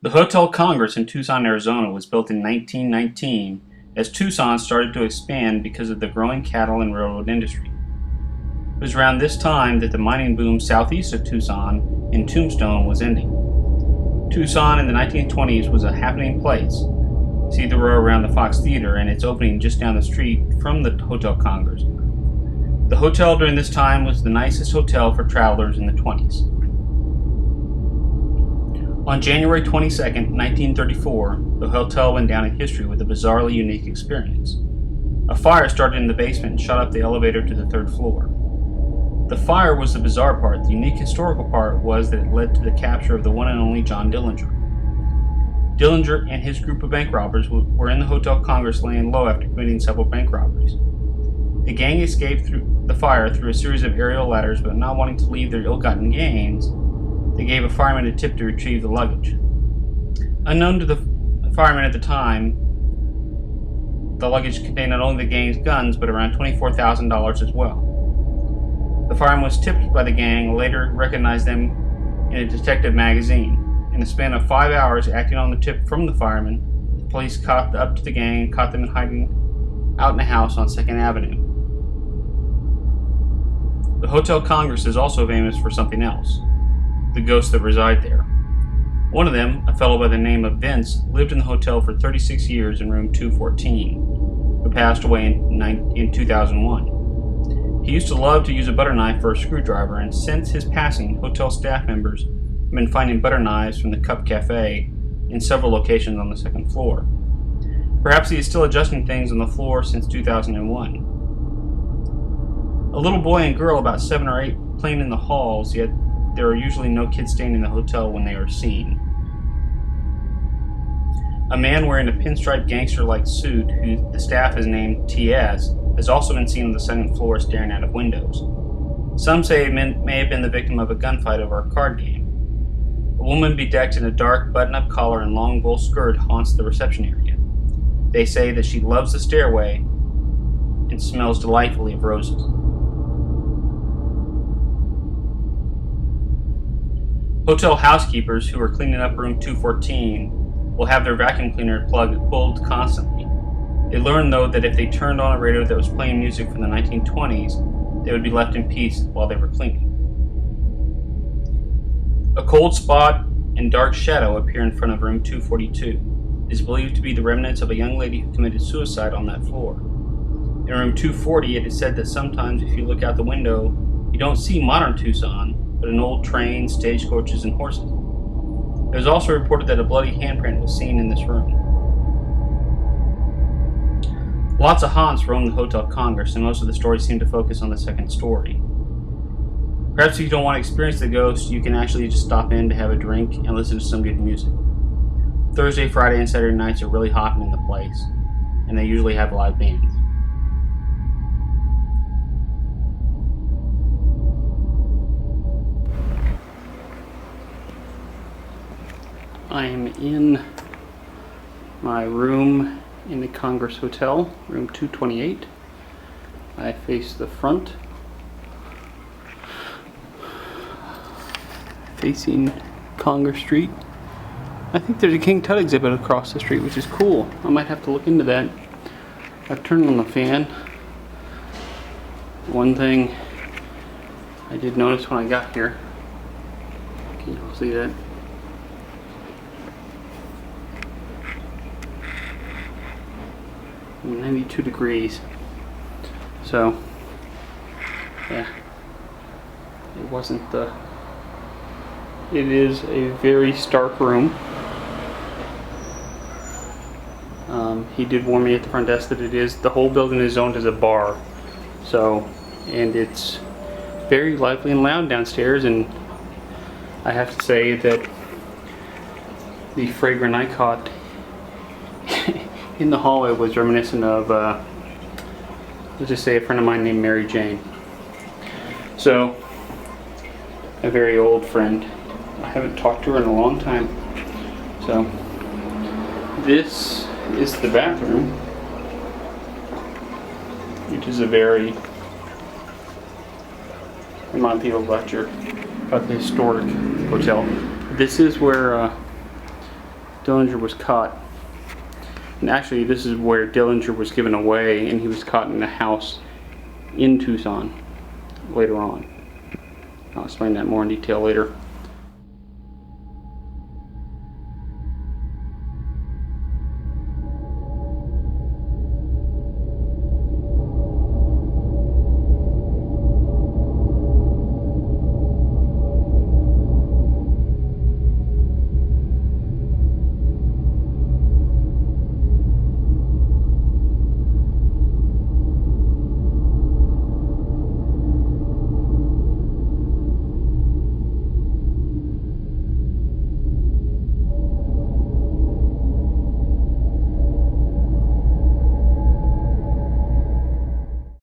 The Hotel Congress in Tucson, Arizona was built in 1919 as Tucson started to expand because of the growing cattle and railroad industry. It was around this time that the mining boom southeast of Tucson in Tombstone was ending. Tucson in the 1920s was a happening place. See the row around the Fox Theater and its opening just down the street from the Hotel Congress. The hotel during this time was the nicest hotel for travelers in the 20s. On January 22, 1934, the hotel went down in history with a bizarrely unique experience. A fire started in the basement and shot up the elevator to the third floor. The fire was the bizarre part. The unique historical part was that it led to the capture of the one and only John Dillinger. Dillinger and his group of bank robbers were in the Hotel Congress laying low after committing several bank robberies. The gang escaped through the fire through a series of aerial ladders, but not wanting to leave their ill-gotten gains, they gave a fireman a tip to retrieve the luggage. Unknown to the fireman at the time, the luggage contained not only the gang's guns, but around $24,000 as well. The fireman was tipped by the gang, later recognized them in a detective magazine. In the span of 5 hours, acting on the tip from the fireman, the police caught up to the gang and caught them hiding out in a house on 2nd Avenue. The Hotel Congress is also famous for something else: the ghosts that reside there. One of them, a fellow by the name of Vince, lived in the hotel for 36 years in room 214, who passed away in 2001. He used to love to use a butter knife for a screwdriver, and since his passing, hotel staff members have been finding butter knives from the Cup Cafe in several locations on the 2nd floor. Perhaps he is still adjusting things on the floor since 2001. A little boy and girl about 7 or 8 playing in the halls, yet there are usually no kids staying in the hotel when they are seen. A man wearing a pinstripe gangster-like suit, who the staff has named TS, has also been seen on the 2nd floor staring out of windows. Some say he may have been the victim of a gunfight over a card game. A woman bedecked in a dark button-up collar and long wool skirt haunts the reception area. They say that she loves the stairway and smells delightfully of roses. Hotel housekeepers who are cleaning up room 214 will have their vacuum cleaner plug pulled constantly. They learned, though, that if they turned on a radio that was playing music from the 1920s, they would be left in peace while they were cleaning. A cold spot and dark shadow appear in front of room 242. It is believed to be the remnants of a young lady who committed suicide on that floor. In room 240, it is said that sometimes if you look out the window, you don't see modern Tucson, but an old train, stagecoaches, and horses. It was also reported that a bloody handprint was seen in this room. Lots of haunts roam the Hotel Congress, and most of the stories seem to focus on the 2nd story. Perhaps if you don't want to experience the ghost, you can actually just stop in to have a drink and listen to some good music. Thursday, Friday, and Saturday nights are really hopping in the place, and they usually have live bands. I am in my room in the Congress Hotel, room 228. I face the front, facing Congress Street. I think there's a King Tut exhibit across the street, which is cool. I might have to look into that. I've turned on the fan. One thing I did notice when I got here, can you all see that? 92 degrees. So, yeah, it is a very stark room. He did warn me at the front desk that the whole building is zoned as a bar. So, and it's very lively and loud downstairs, and I have to say that the fragrance I caught in the hallway was reminiscent of, let's just say, a friend of mine named Mary Jane. So, a very old friend. I haven't talked to her in a long time. So, this is the bathroom, which is a very, remind people about the historic hotel. This is where Dillinger was caught. And actually, this is where Dillinger was given away, and he was caught in a house in Tucson later on. I'll explain that more in detail later.